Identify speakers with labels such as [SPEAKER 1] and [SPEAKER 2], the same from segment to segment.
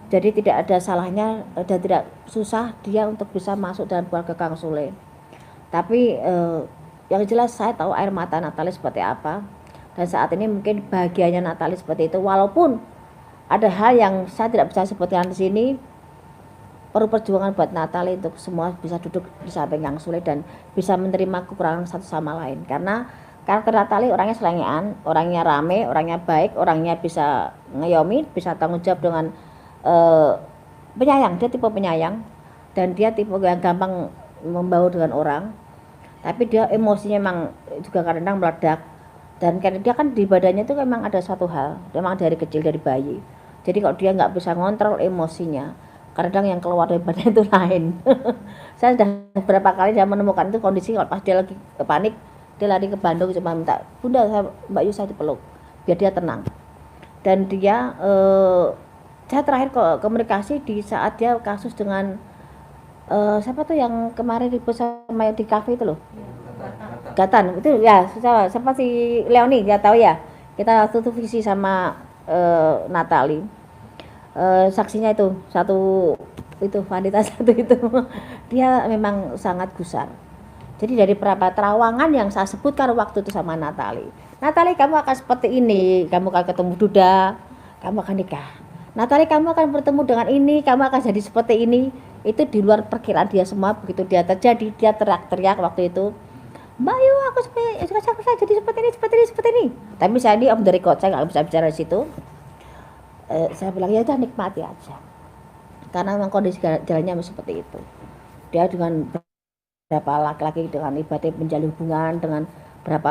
[SPEAKER 1] Jadi tidak ada salahnya dan tidak susah dia untuk bisa masuk dalam keluarga Kang Sule. Tapi yang jelas saya tahu air mata Natali seperti apa. Dan saat ini mungkin bahagianya Natali seperti itu. Walaupun ada hal yang saya tidak bisa sebutkan di sini, perlu perjuangan buat Natali untuk semua bisa duduk di samping Kang Sule dan bisa menerima kekurangan satu sama lain. Karena karakter Natali orangnya selengean, orangnya rame, orangnya baik, orangnya bisa ngayomi, bisa tanggung jawab dengan penyayang. Dia tipe penyayang dan dia tipe yang gampang membaur dengan orang. Tapi dia emosinya memang juga kadang-kadang meledak. Dan karena dia kan di badannya itu memang ada suatu hal, memang dari kecil, dari bayi. Jadi kalau dia nggak bisa ngontrol emosinya, kadang yang keluar dari badan itu lain. Saya sudah beberapa kali saya menemukan itu kondisi kalau pas dia lagi panik, dia lari ke Bandung cuma minta, Bunda Mbak Yu saya dipeluk, biar dia tenang. Dan dia saya terakhir komunikasi di saat dia kasus dengan siapa tuh yang kemarin ribut sama di kafe itu loh. Gatan itu ya, siapa si Leoni dia tahu ya, kita tutup visi sama Natali. Saksinya itu satu itu wanita satu itu dia memang sangat gusar. Jadi dari beberapa terawangan yang saya sebutkan waktu itu sama Natali, kamu akan seperti ini, kamu akan ketemu Duda, kamu akan nikah. Natali kamu akan bertemu dengan ini, kamu akan jadi seperti ini. Itu di luar perkiraan dia semua. Begitu dia terjadi, dia teriak-teriak waktu itu, Mbak Yu aku jadi seperti ini. Tapi saya ini om dari record, saya nggak bisa bicara di situ. Saya bilang ya udah nikmati aja. Karena memang kondisi jalannya seperti itu. Dia dengan berapa laki-laki dengan ibadah menjalin hubungan dengan berapa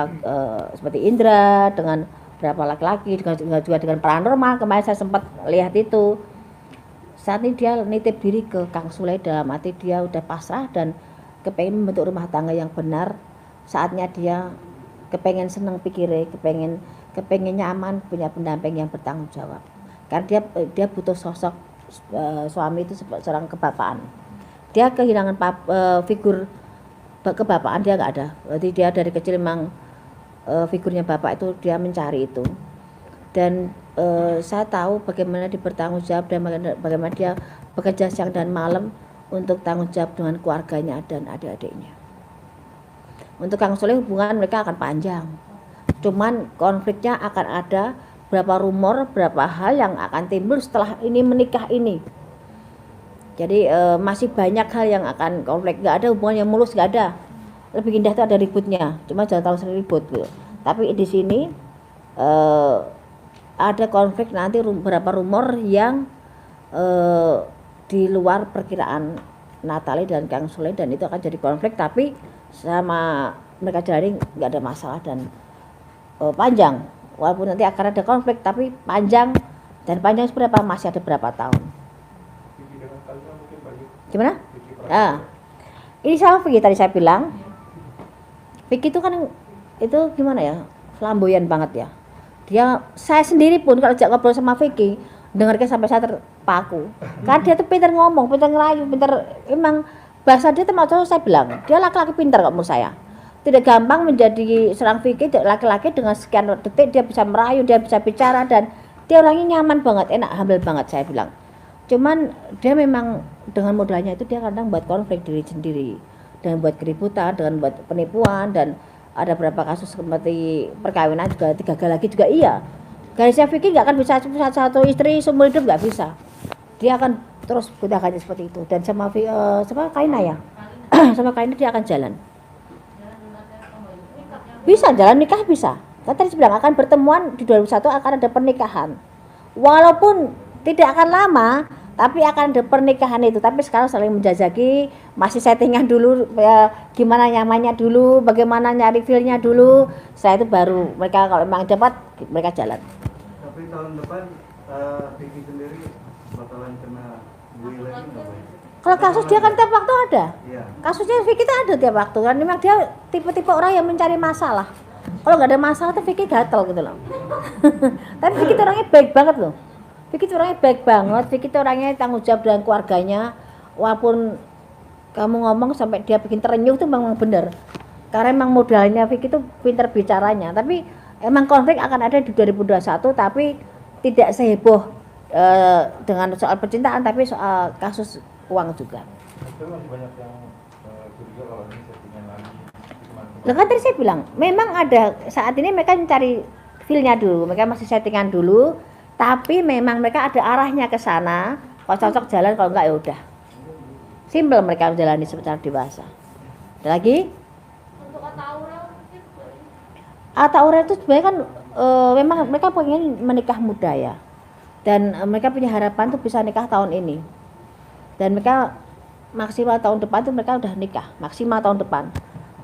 [SPEAKER 1] seperti Indra, dengan berapa laki-laki, juga dengan paranormal. Kemarin saya sempat lihat itu. Saat ini dia nitip diri ke Kang Sule dalam arti dia udah pasrah dan kepengen membentuk rumah tangga yang benar. Saatnya dia kepengen seneng pikirnya, kepengen nyaman, punya pendamping yang bertanggung jawab. Karena dia butuh sosok suami itu seorang kebapaan. Dia kehilangan figur kebapaan, dia nggak ada. Berarti dia dari kecil memang figurnya bapak itu dia mencari itu. Dan saya tahu bagaimana dia bertanggung jawab dan bagaimana dia bekerja siang dan malam untuk tanggung jawab dengan keluarganya dan adik-adiknya. Untuk Kang Sule hubungan mereka akan panjang. Cuman konfliknya akan ada, berapa rumor, berapa hal yang akan timbul setelah ini menikah ini. Jadi masih banyak hal yang akan konflik, nggak ada hubungan yang mulus, nggak ada. Lebih indah itu ada ributnya, cuma jangan terlalu sering ribut gitu. Tapi di sini ada konflik nanti beberapa rumor yang di luar perkiraan Natali dan Kang Sule, dan itu akan jadi konflik, tapi sama mereka jalani nggak ada masalah dan panjang. Walaupun nanti akan ada konflik tapi panjang, dan panjang seberapa masih ada berapa tahun. Gimana? Nah, ini sama Vicky tadi saya bilang. Vicky itu kan itu gimana ya, flamboyan banget ya. Saya sendiri pun kalau ajak ngobrol sama Vicky dengarnya sampai saya terpaku. Karena dia tuh pintar ngomong, pintar ngelayu, pintar emang bahasa dia termasuk saya bilang dia laki-laki pintar kok menurut saya. Tidak gampang menjadi seorang Vicky laki-laki dengan sekian detik dia bisa merayu, dia bisa bicara dan dia orangnya nyaman banget, enak, humble banget saya bilang. Cuman dia memang dengan modalnya itu dia kadang buat konflik diri sendiri, dengan buat keributan, dengan buat penipuan, dan ada beberapa kasus seperti perkawinan juga gagal lagi juga iya. Garisnya Vicky nggak akan bisa satu istri seumur hidup, nggak bisa. Dia akan terus gunakannya seperti itu. Dan sama Kaina ya, sama Kaina dia akan jalan. Bisa jalan nikah bisa. Kan tadi bilang akan pertemuan di 2001 akan ada pernikahan. Walaupun tidak akan lama, tapi akan ada pernikahan itu. Tapi sekarang saling menjajaki, masih settingan dulu ya, gimana nyamannya dulu, bagaimana nyari feel-nya dulu. Setelah itu baru mereka kalau memang cepat mereka jalan.
[SPEAKER 2] Tapi tahun depan Vicky sendiri bakalan kena bully lagi nggak?
[SPEAKER 1] Kalau kasus dia kan tiap waktu ada.
[SPEAKER 2] Iya.
[SPEAKER 1] Kasusnya Vicky itu ada tiap waktu kan, memang dia tipe-tipe orang yang mencari masalah. Kalau nggak ada masalah tuh Vicky gatel gitu loh. Tapi Vicky itu orangnya baik banget loh. Vicky itu orangnya baik banget. Vicky itu orangnya tanggung jawab dengan keluarganya. Walaupun kamu ngomong sampai dia bikin terenyuh itu memang benar. Karena memang modalnya Vicky itu pintar bicaranya. Tapi emang konflik akan ada di 2021, tapi tidak seheboh dengan soal percintaan tapi soal kasus uang juga.
[SPEAKER 3] Itu masih banyak yang curiga kalau ini settingan lagi.
[SPEAKER 1] Lah kan tadi saya bilang, memang ada saat ini mereka mencari feel-nya dulu, mereka masih settingan dulu, tapi memang mereka ada arahnya ke sana. Kalau cocok jalan, kalau enggak ya udah. Simple mereka menjalani secara dewasa. Ada lagi?
[SPEAKER 4] Untuk Ataura mungkin
[SPEAKER 1] Ataura itu sebenarnya kan memang mereka pengen menikah muda ya. Dan mereka punya harapan tuh bisa nikah tahun ini. Dan mereka maksimal tahun depan tuh mereka udah nikah, maksimal tahun depan.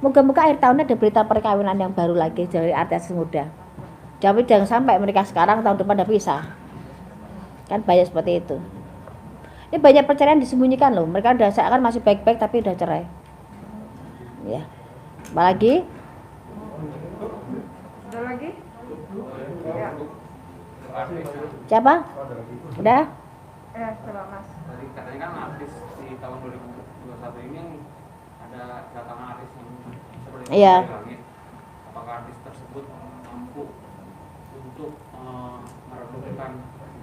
[SPEAKER 1] Moga-moga akhir tahunnya ada berita perkawinan yang baru lagi dari artis muda. Tapi jangan sampai mereka sekarang tahun depan udah pisah. Kan banyak seperti itu. Ini banyak perceraian disembunyikan loh. Mereka udah seakan masih baik-baik tapi udah cerai. Ya. Apa lagi?
[SPEAKER 4] ada lagi? Ya.
[SPEAKER 1] Siapa? Udah?
[SPEAKER 4] Coba Mas.
[SPEAKER 5] Tadi katanya kan artis di tahun 2021 ini ada datangan artis yang seperti
[SPEAKER 1] Iya.
[SPEAKER 5] dari langit. Apakah artis tersebut mampu untuk meredupkan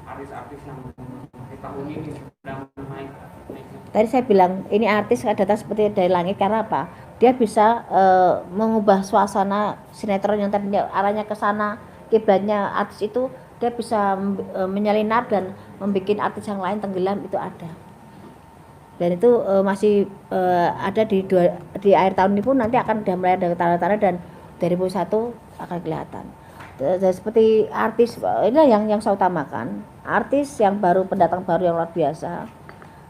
[SPEAKER 5] artis-artis yang di tahun ini sedang naik?
[SPEAKER 1] Tadi saya bilang ini artis datang seperti dari langit karena apa? Dia bisa mengubah suasana sinetron yang tadinya arahnya ke sana, kiblatnya artis itu dia bisa menyelinap dan membuat artis yang lain tenggelam, itu ada. Dan itu masih ada di akhir tahun ini pun nanti akan sudah mulai ada tanda-tanda dan 2021 akan kelihatan. Dan seperti artis inilah yang saya utamakan, artis yang baru, pendatang baru yang luar biasa,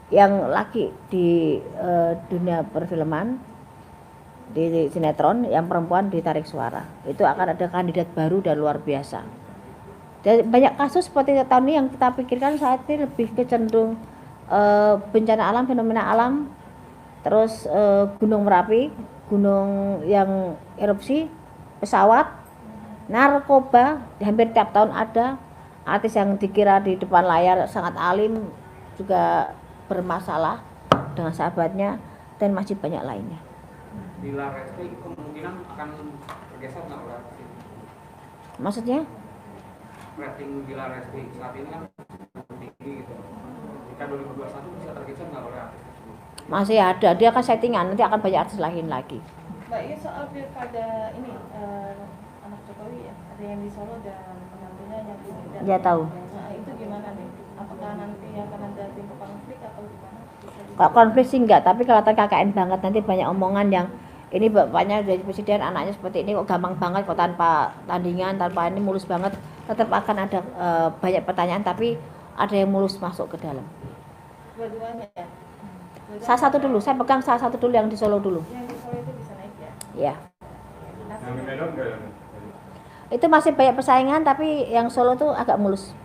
[SPEAKER 1] yang laki di dunia perfilman, di sinetron, yang perempuan ditarik suara. Itu akan ada kandidat baru dan luar biasa. Dan banyak kasus seperti tahun ini yang kita pikirkan saat ini lebih kecenderung bencana alam, fenomena alam, terus gunung Merapi, gunung yang erupsi, pesawat, narkoba, hampir tiap tahun ada. Artis yang dikira di depan layar sangat alim juga bermasalah dengan sahabatnya, dan masih banyak lainnya.
[SPEAKER 5] Bila Resti kemungkinan akan bergeser nggak oleh artis ini?
[SPEAKER 1] Maksudnya?
[SPEAKER 5] Rating Bila Resti saat ini kan tinggi gitu. Jika 2021 bisa tergeser nggak oleh artis tersebut?
[SPEAKER 1] Masih ada, dia akan settingan, nanti akan banyak artis lain lagi.
[SPEAKER 4] Mbak, ini soal pilkada ini anak Jokowi ya, ada yang di Solo dan penantunya yang di Medan.
[SPEAKER 1] Dia tahu.
[SPEAKER 4] Nah, itu gimana nih? Apakah nanti akan ada timbul konflik atau gimana?
[SPEAKER 1] Kalau konflik sih enggak, tapi kalau KKN banget nanti banyak omongan yang ini bapaknya jadi presiden, anaknya seperti ini kok gampang banget, kok tanpa tandingan, tanpa ini mulus banget. Tetap akan ada banyak pertanyaan, tapi ada yang mulus masuk ke dalam.
[SPEAKER 4] Dua-duanya ya?
[SPEAKER 1] Salah satu dulu, saya pegang salah satu dulu yang di Solo dulu.
[SPEAKER 4] Yang di Solo itu bisa naik ya?
[SPEAKER 1] Ya,
[SPEAKER 3] Yang di Medan enggak ya?
[SPEAKER 1] itu masih banyak persaingan, tapi yang Solo tuh agak mulus.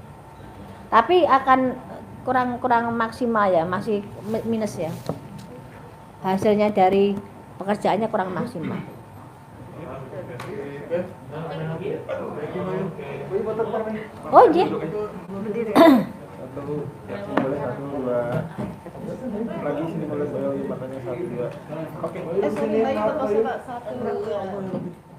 [SPEAKER 1] Tapi akan kurang maksimal ya, masih minus ya. Hasilnya dari pekerjaannya kurang maksimal. Oh iya.
[SPEAKER 3] Boleh 1, 2. Lagi sini boleh matanya 1, 2. Oke.
[SPEAKER 4] Sorry, Mbak, itu maksudnya 1, 2.